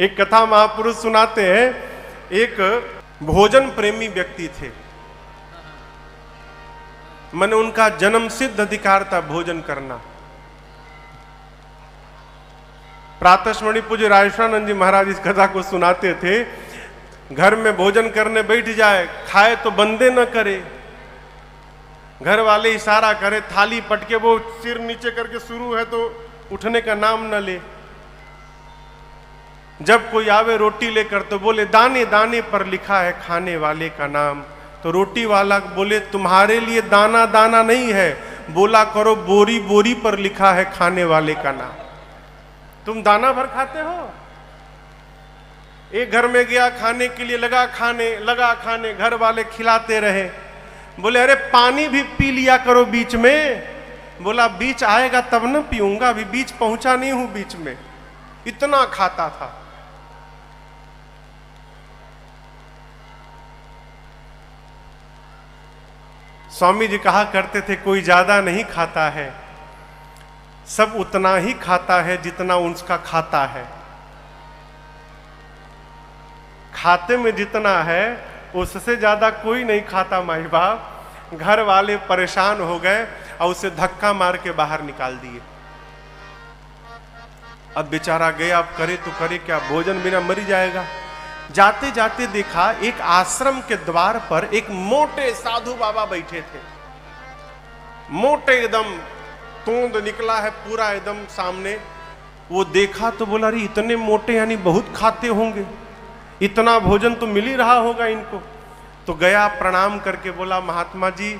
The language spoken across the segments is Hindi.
एक कथा महापुरुष सुनाते हैं, एक भोजन प्रेमी व्यक्ति थे। मैंने उनका जन्म सिद्ध अधिकार था भोजन करना। प्रातस्मरणीय पूज्य राजेश्वरानंद जी महाराज इस कथा को सुनाते थे। घर में भोजन करने बैठ जाए, खाए तो बंदे न करे, घर वाले इशारा करे, थाली पटके वो सिर नीचे करके शुरू है तो उठने का नाम न ले। जब कोई आवे रोटी लेकर तो बोले दाने दाने पर लिखा है खाने वाले का नाम। तो रोटी वाला बोले तुम्हारे लिए दाना दाना नहीं है, बोला करो बोरी बोरी पर लिखा है खाने वाले का नाम। तुम दाना भर खाते हो। एक घर में गया खाने के लिए, लगा खाने, घर वाले खिलाते रहे। बोले अरे पानी भी पी लिया करो बीच में। बोला बीच आएगा तब न पीऊंगा, अभी बीच पहुंचा नहीं हूं बीच में। इतना खाता था। स्वामी जी कहा करते थे कोई ज्यादा नहीं खाता है, सब उतना ही खाता है जितना उसका खाता है। खाते में जितना है उससे ज्यादा कोई नहीं खाता। माई बाप घर वाले परेशान हो गए और उसे धक्का मार के बाहर निकाल दिए। अब बेचारा गया, अब करे तो करे क्या, भोजन बिना मर जाएगा। जाते जाते देखा एक आश्रम के द्वार पर एक मोटे साधु बाबा बैठे थे। मोटे एकदम, तोंद निकला है पूरा एकदम सामने। वो देखा तो बोला अरे इतने मोटे यानी बहुत खाते होंगे, इतना भोजन तो मिल ही रहा होगा इनको। तो गया प्रणाम करके बोला महात्मा जी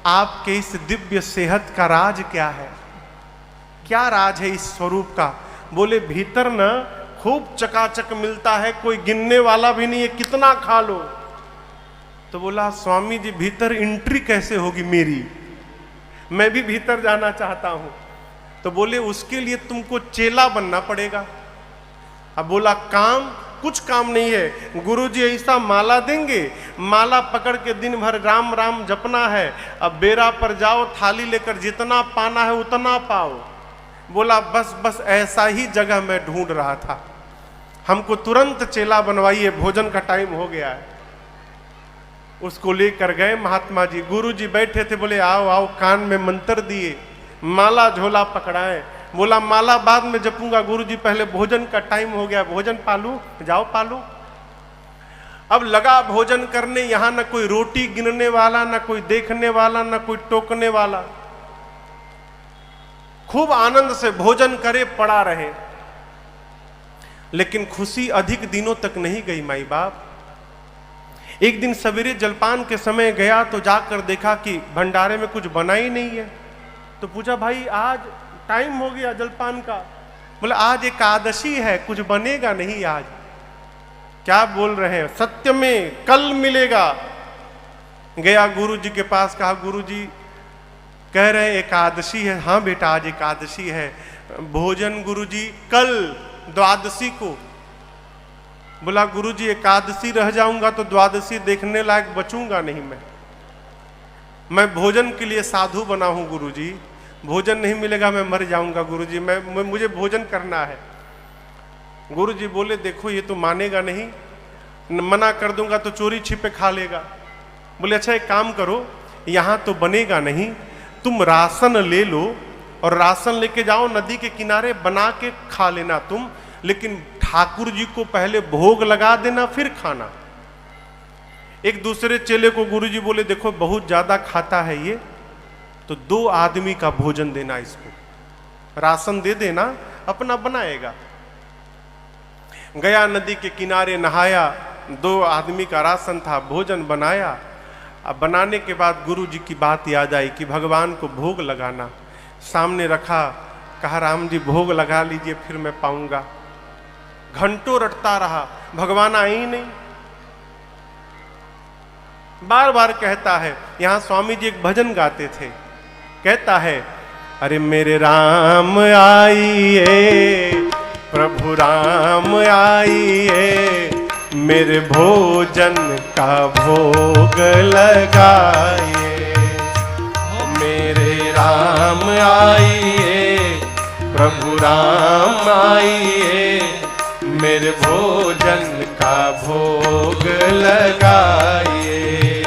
आपके इस दिव्य सेहत का राज क्या है, क्या राज है इस स्वरूप का। बोले भीतर ना खूब चकाचक मिलता है, कोई गिनने वाला भी नहीं है, कितना खा लो। तो बोला स्वामी जी भीतर एंट्री कैसे होगी मेरी, मैं भी भीतर जाना चाहता हूं। तो बोले उसके लिए तुमको चेला बनना पड़ेगा। अब बोला काम, कुछ काम नहीं है, गुरुजी ऐसा माला देंगे, माला पकड़ के दिन भर राम राम जपना है। अब बेरा पर जाओ, थाली लेकर जितना पाना है उतना पाओ। बोला बस बस ऐसा ही जगह मैं ढूंढ रहा था, हमको तुरंत चेला बनवाइए, भोजन का टाइम हो गया है। उसको लेकर गए महात्मा जी। गुरुजी बैठे थे, बोले आओ आओ, कान में मंत्र दिए, माला झोला पकड़ाए। बोला माला बाद में जपूंगा गुरुजी, पहले भोजन का टाइम हो गया, भोजन पालू, जाओ पालू। अब लगा भोजन करने, यहां न कोई रोटी गिनने वाला, न कोई देखने वाला, न कोई टोकने वाला। खूब आनंद से भोजन करे, पड़ा रहे। लेकिन खुशी अधिक दिनों तक नहीं गई माई बाप। एक दिन सवेरे जलपान के समय गया तो जाकर देखा कि भंडारे में कुछ बना ही नहीं है। तो पूछा भाई आज टाइम हो गया जलपान का। बोला आज एकादशी है, कुछ बनेगा नहीं आज। क्या बोल रहे हैं, सत्य में कल मिलेगा। गया गुरुजी के पास, कहा गुरुजी कह रहे एकादशी है। हाँ बेटा आज एकादशी है, भोजन गुरुजी कल द्वादशी को। बोला गुरुजी एकादशी रह जाऊंगा तो द्वादशी देखने लायक बचूंगा नहीं। मैं भोजन के लिए साधु बना हूं गुरुजी, भोजन नहीं मिलेगा मैं मर जाऊंगा गुरुजी, मुझे भोजन करना है। गुरुजी बोले देखो ये तो मानेगा नहीं, मना कर दूंगा तो चोरी छिपे खा लेगा। बोले अच्छा एक काम करो, यहां तो बनेगा नहीं, तुम राशन ले लो और राशन लेके जाओ नदी के किनारे, बना के खा लेना तुम, लेकिन ठाकुर जी को पहले भोग लगा देना फिर खाना। एक दूसरे चेले को गुरुजी बोले देखो बहुत ज्यादा खाता है ये, तो 2 आदमी का भोजन देना, इसको राशन दे देना, अपना बनाएगा। गया नदी के किनारे नहाया, 2 आदमी का राशन था, भोजन बनाया। अब बनाने के बाद गुरु जी की बात याद आई कि भगवान को भोग लगाना। सामने रखा, कहा राम जी भोग लगा लीजिए फिर मैं पाऊंगा। घंटों रटता रहा, भगवान आए ही नहीं। बार बार कहता है। यहां स्वामी जी एक भजन गाते थे, कहता है अरे मेरे राम आइए, प्रभु राम आइए, मेरे भोजन का भोग लगाइए। मेरे राम आइए, प्रभु राम आइए, मेरे भोजन का भोग लगाइए,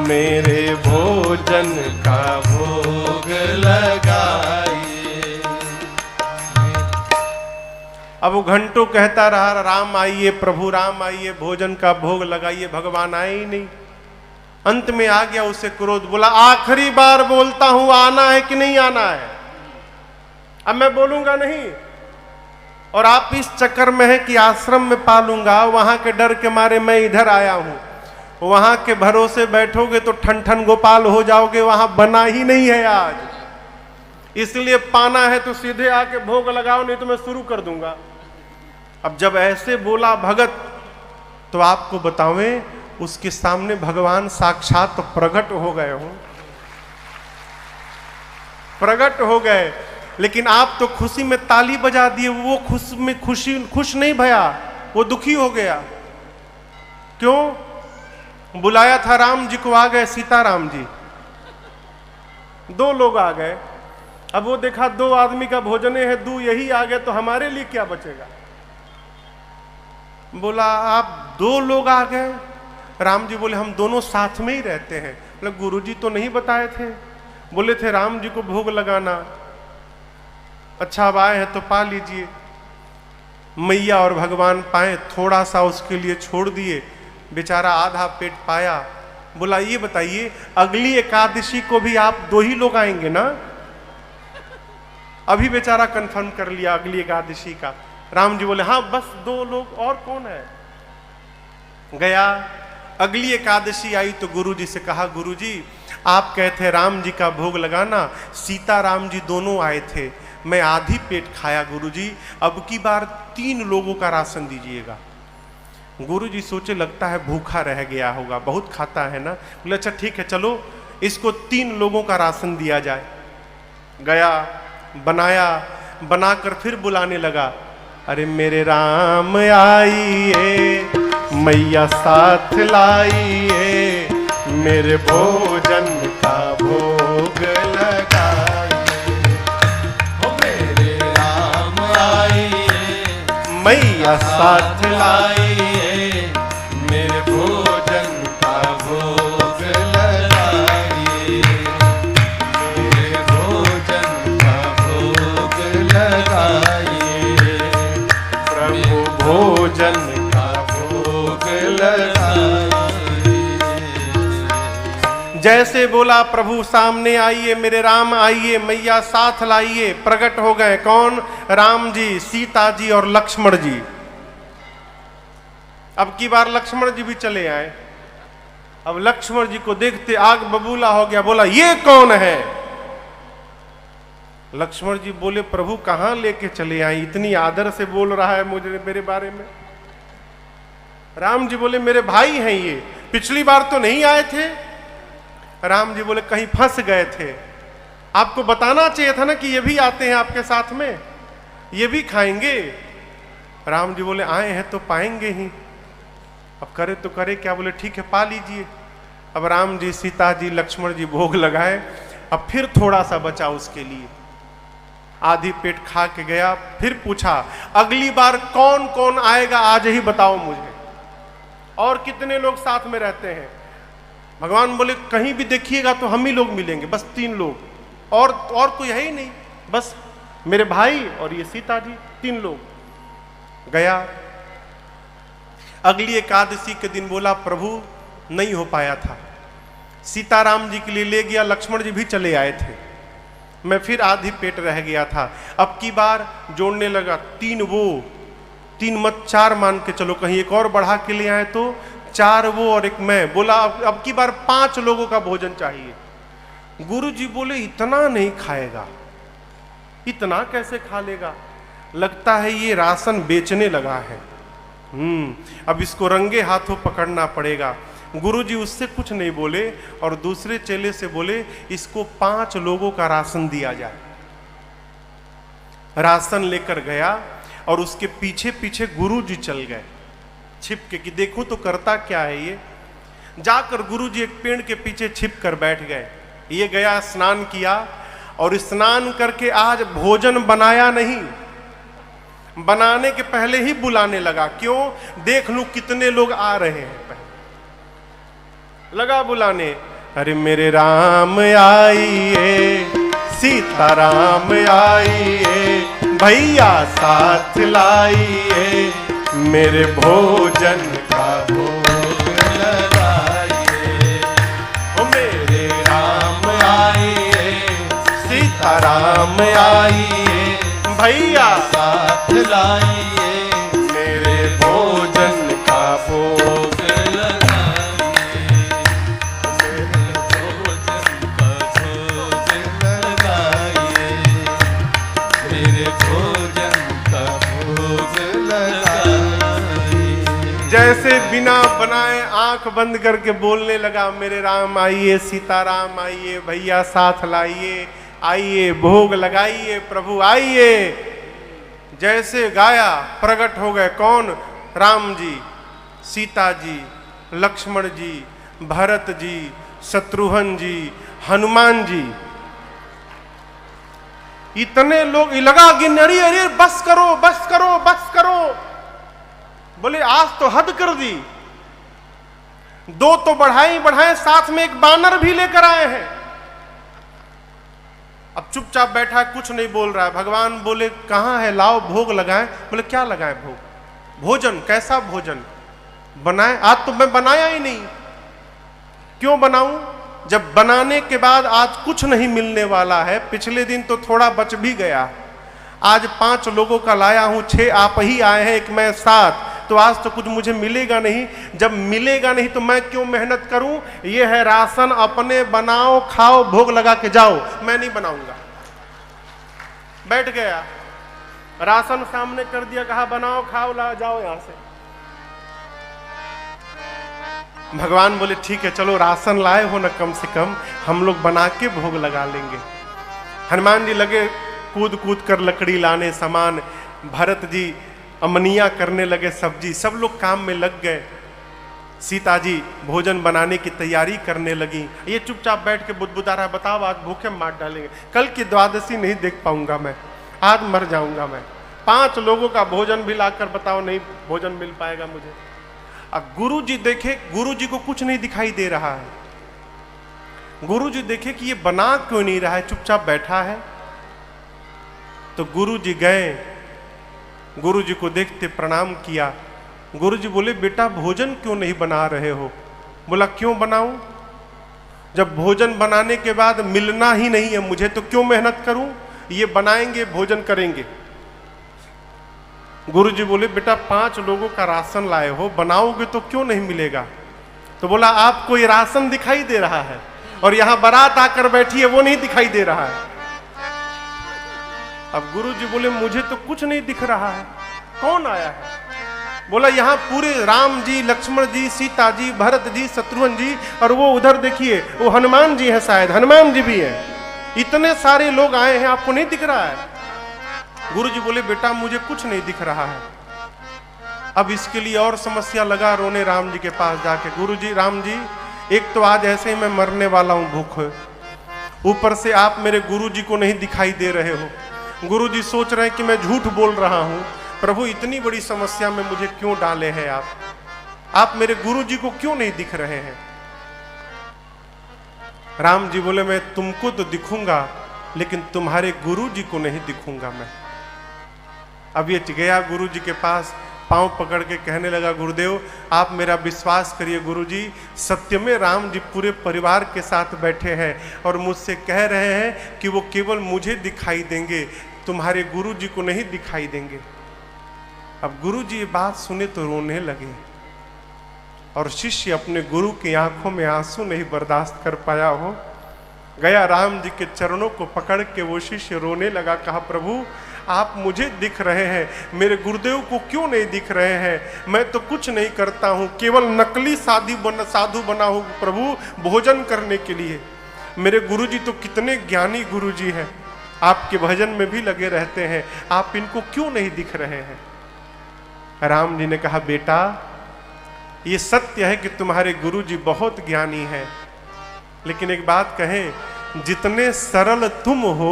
मेरे भोजन का भोग लगाइए। अब वो घंटों कहता रहा, राम आइए प्रभु राम आइए, भोजन का भोग लगाइए, भगवान आए ही नहीं। अंत में आ गया उसे क्रोध, बोला आखिरी बार बोलता हूं, आना है कि नहीं आना है? अब मैं बोलूंगा नहीं, और आप इस चक्कर में है कि आश्रम में पालूंगा, वहां के डर के मारे मैं इधर आया हूं। वहां के भरोसे बैठोगे तो ठन ठन गोपाल हो जाओगे, वहां बना ही नहीं है आज। इसलिए पाना है तो सीधे आके भोग लगाओ, नहीं तो मैं शुरू कर दूंगा। अब जब ऐसे बोला भगत, तो आपको बतावें उसके सामने भगवान साक्षात तो प्रकट हो गए हो, प्रकट हो गए। लेकिन आप तो खुशी में ताली बजा दिए, वो खुश नहीं भया, वो दुखी हो गया। क्यों? बुलाया था राम जी को, आ गए सीताराम जी, दो लोग आ गए। अब वो देखा दो आदमी का भोजने है, दो यही आ गए, तो हमारे लिए क्या बचेगा? बोला आप दो लोग आ गए। राम जी बोले हम दोनों साथ में ही रहते हैं। बोले गुरुजी तो नहीं बताए थे, बोले थे राम जी को भोग लगाना। अच्छा अब आए हैं तो पा लीजिए। मैया और भगवान पाए, थोड़ा सा उसके लिए छोड़ दिए, बेचारा आधा पेट पाया। बोला ये बताइए अगली एकादशी को भी आप दो ही लोग आएंगे ना? अभी बेचारा कंफर्म कर लिया अगली एकादशी का। राम जी बोले हाँ बस दो लोग, और कौन है? गया, अगली एकादशी आई तो गुरुजी से कहा गुरुजी आप कहते राम जी का भोग लगाना, सीता राम जी दोनों आए थे, मैं आधी पेट खाया गुरुजी, अब की बार 3 लोगों का राशन दीजिएगा। गुरुजी सोचे लगता है भूखा रह गया होगा, बहुत खाता है ना। बोले अच्छा ठीक है चलो इसको 3 लोगों का राशन दिया जाए। गया, बनाया, बनाकर फिर बुलाने लगा, अरे मेरे राम आइए, मैया साथ लाइए, मेरे भोजन का भोग लगाइए, मेरे राम आइए, मैया साथ लाइए, मेरे भोजन का भोग लगाइए, मेरे भोजन का भोग लगाइए, प्रभु भोजन जैसे बोला प्रभु सामने आइए, मेरे राम आइए, मैया साथ लाइए। प्रकट हो गए कौन? राम जी, सीता जी और लक्ष्मण जी। अब की बार लक्ष्मण जी भी चले आए। अब लक्ष्मण जी को देखते आग बबूला हो गया। बोला ये कौन है? लक्ष्मण जी बोले प्रभु कहां लेके चले आए, इतनी आदर से बोल रहा है मुझे मेरे बारे में। राम जी बोले मेरे भाई हैं ये, पिछली बार तो नहीं आए थे। राम जी बोले कहीं फंस गए थे, आपको बताना चाहिए था ना कि ये भी आते हैं आपके साथ में, ये भी खाएंगे। राम जी बोले आए हैं तो पाएंगे ही, अब करे तो करे क्या। बोले ठीक है पा लीजिए। अब राम जी, सीता जी, लक्ष्मण जी भोग लगाए। अब फिर थोड़ा सा बचा उसके लिए, आधी पेट खा के गया। फिर पूछा अगली बार कौन कौन आएगा आज ही बताओ मुझे, और कितने लोग साथ में रहते हैं। भगवान बोले कहीं भी देखिएगा तो हम ही लोग मिलेंगे, बस 3 लोग, और कोई है ही नहीं, बस मेरे भाई और ये सीता जी, 3 लोग। गया, अगली एकादशी के दिन बोला प्रभु नहीं हो पाया था, सीताराम जी के लिए ले गया, लक्ष्मण जी भी चले आए थे, मैं फिर आधी पेट रह गया था। अब की बार जोड़ने लगा, 3 वो, 3 मत 4 मान के चलो, कहीं एक और बढ़ा के ले आए तो 4 वो और 1 मैं। बोला अब की बार 5 लोगों का भोजन चाहिए। गुरु जी बोले इतना नहीं खाएगा, इतना कैसे खा लेगा, लगता है ये राशन बेचने लगा है। अब इसको रंगे हाथों पकड़ना पड़ेगा। गुरुजी उससे कुछ नहीं बोले और दूसरे चेले से बोले इसको 5 लोगों का राशन दिया जाए। राशन लेकर गया और उसके पीछे पीछे गुरुजी चल गए छिप के कि देखूं तो करता क्या है ये। जाकर गुरुजी एक पेड़ के पीछे छिप कर बैठ गए। ये गया, स्नान किया और स्नान करके आज भोजन बनाया नहीं, बनाने के पहले ही बुलाने लगा, क्यों? देख लूं कितने लोग आ रहे हैं। पहले लगा बुलाने, अरे मेरे राम आइए, सीताराम आइए, भैया साथ लाइए, मेरे भोजन का भोग लगाइए। ओ मेरे राम आइए, सीताराम आइए, भैया साथ लाइए, मेरे भोजन का भोग लगाइए, मेरे भोजन का भोग लगाइए, मेरे भोजन का भोग लगाइए। जैसे बिना बनाए आंख बंद करके बोलने लगा, मेरे राम आइए, सीताराम आइए, भैया साथ लाइए, आइए भोग लगाइए, प्रभु आइए। जैसे गाया प्रकट हो गए कौन? राम जी, सीता जी, लक्ष्मण जी, भरत जी, शत्रुघ्न जी, हनुमान जी। इतने लोग लगा गिनने, अरे अरे बस करो बस करो बस करो। बोले आज तो हद कर दी, दो तो बढ़ाई बढ़ाए, साथ में एक बानर भी लेकर आए हैं। अब चुपचाप बैठा है, कुछ नहीं बोल रहा है। भगवान बोले कहाँ है, लाओ भोग लगाएं। बोले क्या लगाएं भोग? भोजन। कैसा भोजन बनाए? आज तो मैं बनाया ही नहीं। क्यों बनाऊं जब बनाने के बाद आज कुछ नहीं मिलने वाला है? पिछले दिन तो थोड़ा बच भी गया, आज 5 लोगों का लाया हूं, 6 आप ही आए हैं, एक मैं 7, तो आज तो कुछ मुझे मिलेगा नहीं। जब मिलेगा नहीं तो मैं क्यों मेहनत करूं? ये है राशन, अपने बनाओ खाओ, भोग लगा के जाओ, मैं नहीं बनाऊंगा। बैठ गया, राशन सामने कर दिया, कहा बनाओ खाओ, ला जाओ यहां से। भगवान बोले ठीक है चलो, राशन लाए हो ना, कम से कम हम लोग बना के भोग लगा लेंगे। हनुमान जी लगे कूद कूद कर लकड़ी लाने सामान, भरत जी अमनिया करने लगे सब्जी, सब लोग काम में लग गए। सीता जी भोजन बनाने की तैयारी करने लगी। ये चुपचाप बैठ के बुदबुदा रहा, बताओ आज भूखे मार डालेंगे, कल की द्वादशी नहीं देख पाऊंगा मैं, आज मर जाऊंगा मैं। 5 लोगों का भोजन भी लाकर बताओ नहीं भोजन मिल पाएगा मुझे। अब गुरु जी देखे, गुरु जी को कुछ नहीं दिखाई दे रहा है। गुरु जी देखे कि ये बना क्यों नहीं रहा है, चुपचाप बैठा है। तो गुरु जी गए, गुरु जी को देखते प्रणाम किया। गुरु जी बोले बेटा भोजन क्यों नहीं बना रहे हो? बोला क्यों बनाऊं, जब भोजन बनाने के बाद मिलना ही नहीं है मुझे तो क्यों मेहनत करूं? ये बनाएंगे भोजन करेंगे। गुरु जी बोले बेटा 5 लोगों का राशन लाए हो, बनाओगे तो क्यों नहीं मिलेगा? तो बोला आपको ये राशन दिखाई दे रहा है और यहां बारात आकर बैठी है वो नहीं दिखाई दे रहा है। अब गुरु जी बोले मुझे तो कुछ नहीं दिख रहा है, कौन आया है? बोला यहाँ पूरे राम जी, लक्ष्मण जी, सीता जी, भरत जी, शत्रुघ्न जी, और वो उधर देखिए वो हनुमान जी हैं, शायद हनुमान जी भी हैं। इतने सारे लोग आए हैं, आपको नहीं दिख रहा है? गुरु जी बोले बेटा मुझे कुछ नहीं दिख रहा है। अब इसके लिए और समस्या लगा रोने राम जी के पास जाके, गुरु जी राम जी एक तो आज ऐसे ही मैं मरने वाला हूं भूख, ऊपर से आप मेरे गुरु जी को नहीं दिखाई दे रहे हो। गुरु जी सोच रहे हैं कि मैं झूठ बोल रहा हूं, प्रभु इतनी बड़ी समस्या में मुझे क्यों डाले हैं आप मेरे गुरु जी को क्यों नहीं दिख रहे हैं? राम जी बोले मैं तुमको तो दिखूंगा लेकिन तुम्हारे गुरु जी को नहीं दिखूंगा मैं। अब ये गया गुरु जी के पास, पांव पकड़ के कहने लगा गुरुदेव आप मेरा विश्वास करिए गुरुजी, सत्य में राम जी पूरे परिवार के साथ बैठे हैं और मुझसे कह रहे हैं कि वो केवल मुझे दिखाई देंगे, तुम्हारे गुरु जी को नहीं दिखाई देंगे। अब गुरु जी ये बात सुने तो रोने लगे और शिष्य अपने गुरु की आंखों में आंसू नहीं बर्दाश्त कर पाया हो, गया राम जी के चरणों को पकड़ के वो शिष्य रोने लगा, कहा प्रभु आप मुझे दिख रहे हैं, मेरे गुरुदेव को क्यों नहीं दिख रहे हैं? मैं तो कुछ नहीं करता हूँ, केवल नकली साधु बना हूँ प्रभु भोजन करने के लिए। मेरे गुरुजी तो कितने ज्ञानी गुरुजी हैं, आपके भजन में भी लगे रहते हैं, आप इनको क्यों नहीं दिख रहे हैं? राम जी ने कहा बेटा ये सत्य है कि तुम्हारे गुरुजी बहुत ज्ञानी हैं, लेकिन एक बात कहें, जितने सरल तुम हो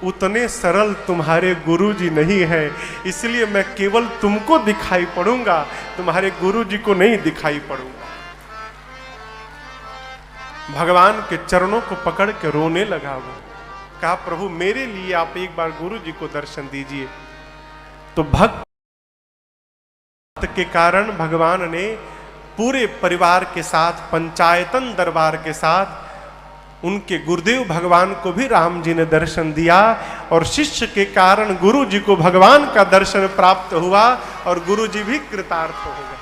उतने सरल तुम्हारे गुरुजी नहीं है, इसलिए मैं केवल तुमको दिखाई पड़ूंगा, तुम्हारे गुरुजी को नहीं दिखाई पड़ूंगा। भगवान के चरणों को पकड़ के रोने लगा वो। कहा प्रभु मेरे लिए आप एक बार गुरुजी को दर्शन दीजिए। तो भक्त के कारण भगवान ने पूरे परिवार के साथ, पंचायतन दरबार के साथ, उनके गुरुदेव भगवान को भी राम जी ने दर्शन दिया, और शिष्य के कारण गुरु जी को भगवान का दर्शन प्राप्त हुआ और गुरु जी भी कृतार्थ हो गए।